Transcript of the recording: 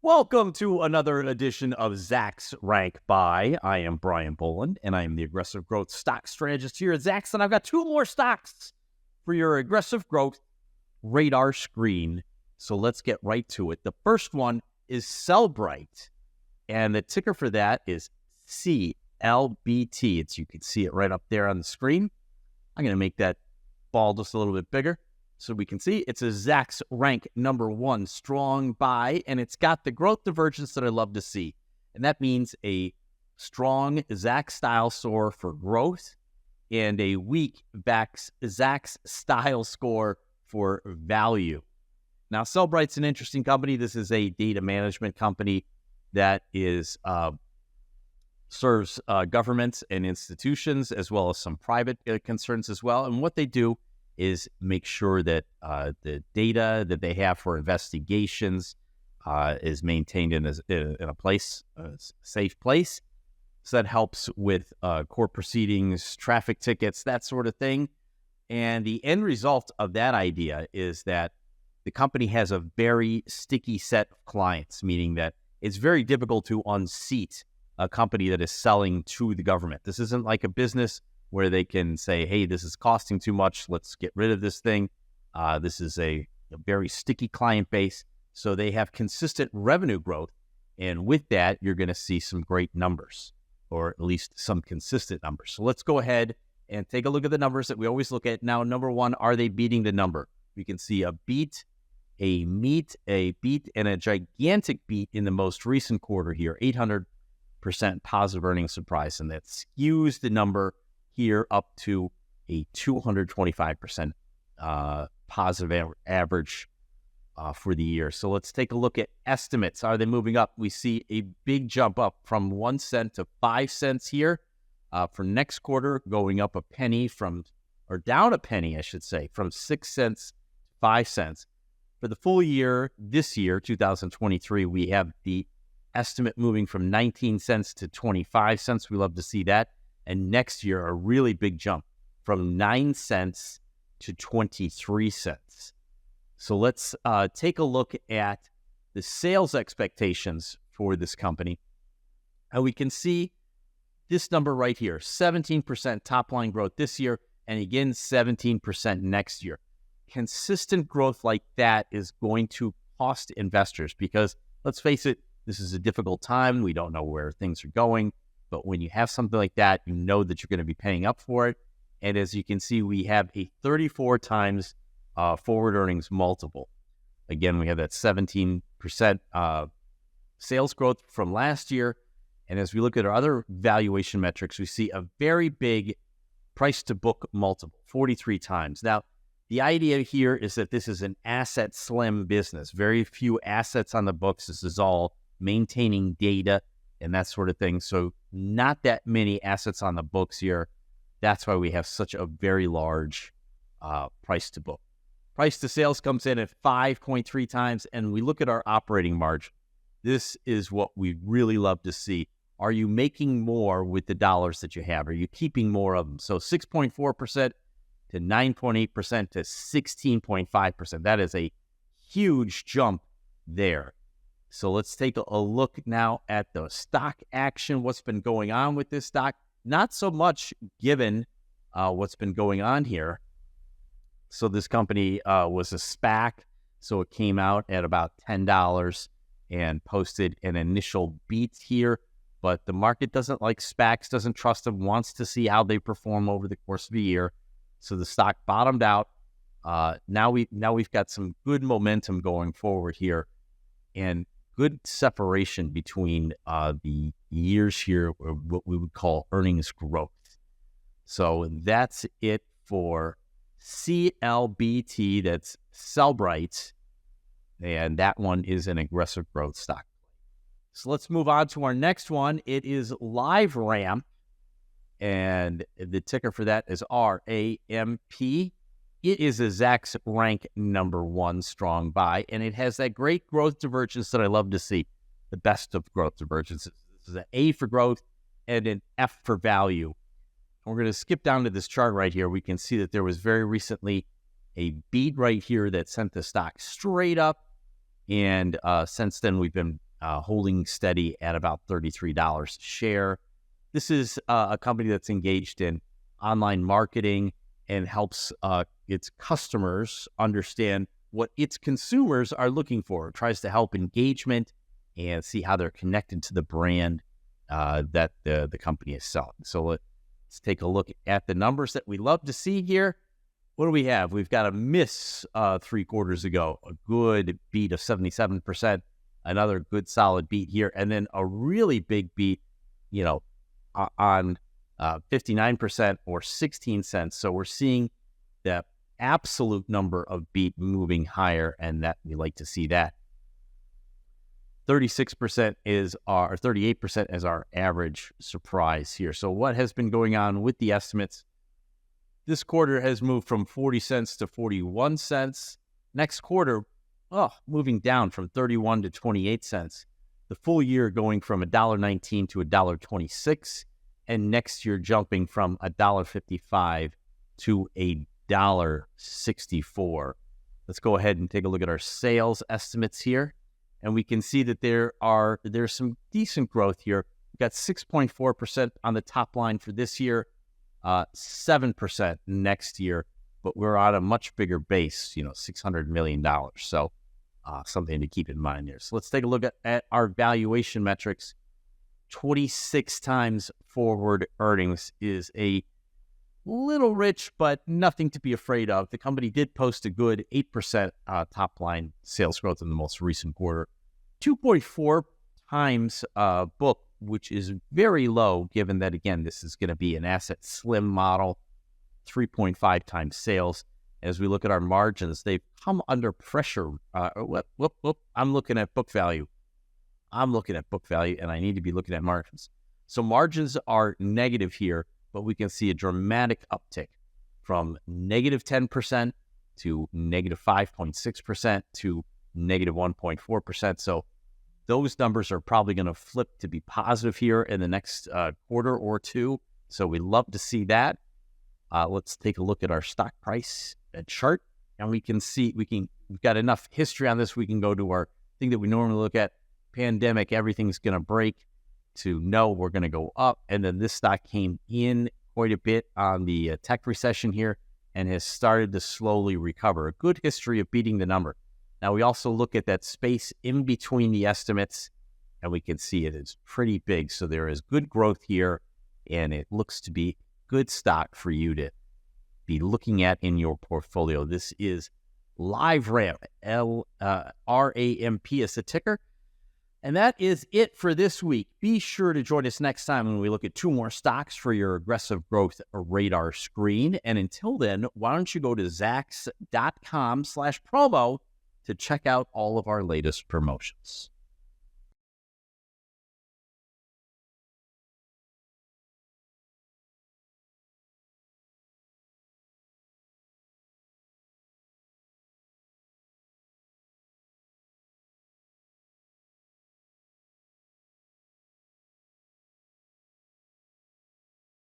Welcome to another edition of Zacks Rank Buy. I am Brian Boland, and I am the aggressive growth stock strategist here at Zacks, and I've got two more stocks for your aggressive growth radar screen. So let's get right to it. The first one is Cellebrite, and the ticker for that is CLBT. You can see it right up there on the screen. I'm going to make that ball just a little bit bigger so we can see. It's a Zacks rank number 1 strong buy, and it's got the growth divergence that I love to see. And that means a strong Zacks style score for growth and a weak Zacks style score for value. Now, Cellebrite's an interesting company. This is a data management company that is serves governments and institutions as well as some private concerns as well. And what they do is make sure that the data that they have for investigations is maintained in a place, a safe place. So that helps with court proceedings, traffic tickets, that sort of thing. And the end result of that idea is that the company has a very sticky set of clients, meaning that it's very difficult to unseat a company that is selling to the government. This isn't like a business where they can say, hey, this is costing too much, let's get rid of this thing. This is a very sticky client base, so they have consistent revenue growth, and with that, you're going to see some great numbers, or at least some consistent numbers. So let's go ahead and take a look at the numbers that we always look at. Now, number one, are they beating the number? We can see a beat, a meet, a beat, and a gigantic beat in the most recent quarter here, 800% positive earnings surprise, and that skews the number here up to a 225% positive average for the year. So let's take a look at estimates. Are they moving up? We see a big jump up from 1 cent to 5 cents here for next quarter, going up a penny down a penny, I should say, from 6 cents to 5 cents. For the full year, this year, 2023, we have the estimate moving from 19 cents to 25 cents. We love to see that. And next year, a really big jump from 9 cents to 23 cents. So let's take a look at the sales expectations for this company. And we can see this number right here, 17% top line growth this year, and again, 17% next year. Consistent growth like that is going to cost investors because, let's face it, this is a difficult time. We don't know where things are going. But when you have something like that, you know that you're going to be paying up for it. And as you can see, we have a 34 times forward earnings multiple. Again, we have that 17% sales growth from last year. And as we look at our other valuation metrics, we see a very big price to book multiple, 43 times. Now, the idea here is that this is an asset slim business. Very few assets on the books. This is all maintaining data and that sort of thing. So not that many assets on the books here. That's why we have such a very large price to book. Price to sales comes in at 5.3 times, and we look at our operating margin. This is what we really love to see. Are you making more with the dollars that you have? Are you keeping more of them? So 6.4% to 9.8% to 16.5%. That is a huge jump there. So let's take a look now at the stock action, what's been going on with this stock. Not so much given what's been going on here. So this company was a SPAC, so it came out at about $10 and posted an initial beat here. But the market doesn't like SPACs, doesn't trust them, wants to see how they perform over the course of a year. So the stock bottomed out. Now we've got some good momentum going forward here, and good separation between the years here, or what we would call earnings growth. So that's it for CLBT. That's Cellebrite, and that one is an aggressive growth stock. So let's move on to our next one. It is LiveRamp, and the ticker for that is RAMP. It is a Zacks rank number 1 strong buy, and it has that great growth divergence that I love to see, the best of growth divergences. This is an A for growth and an F for value. And we're going to skip down to this chart right here. We can see that there was very recently a beat right here that sent the stock straight up, and since then we've been holding steady at about $33 a share. This is a company that's engaged in online marketing and helps its customers understand what its consumers are looking for. It tries to help engagement and see how they're connected to the brand that the company is selling. So let's take a look at the numbers that we love to see here. What do we have? We've got a miss 3 quarters ago, a good beat of 77%, another good solid beat here, and then a really big beat, on 59% or 16 cents. So we're seeing the absolute number of beat moving higher, and that we like to see that. 38% is our average surprise here. So what has been going on with the estimates? This quarter has moved from 40 cents to 41 cents. Next quarter, moving down from 31 to 28 cents. The full year going from $1.19 to $1.26, and next year jumping from $1.55 to $1.64. Let's go ahead and take a look at our sales estimates here, and we can see that there's some decent growth here. We've got 6.4% on the top line for this year, 7% next year, but we're on a much bigger base, $600 million. So something to keep in mind there. So let's take a look at our valuation metrics. 26 times forward earnings is a little rich, but nothing to be afraid of. The company did post a good 8% top line sales growth in the most recent quarter. 2.4 times book, which is very low, given that, again, this is going to be an asset slim model. 3.5 times sales. As we look at our margins, they've come under pressure. I'm looking at book value. And I need to be looking at margins. So margins are negative here, but we can see a dramatic uptick from negative 10% to negative 5.6% to negative 1.4%. So those numbers are probably going to flip to be positive here in the next quarter or two. So we love to see that. Let's take a look at our stock price chart, and we can see we've got enough history on this. We can go to our thing that we normally look at. Pandemic, everything's going to break, to no, we're going to go up. And then this stock came in quite a bit on the tech recession here and has started to slowly recover. A good history of beating the number. Now, we also look at that space in between the estimates, and we can see it is pretty big. So there is good growth here, and it looks to be good stock for you to be looking at in your portfolio. This is LiveRamp, LRAMP is the ticker. And that is it for this week. Be sure to join us next time when we look at 2 more stocks for your aggressive growth radar screen. And until then, why don't you go to Zacks.com/promo to check out all of our latest promotions.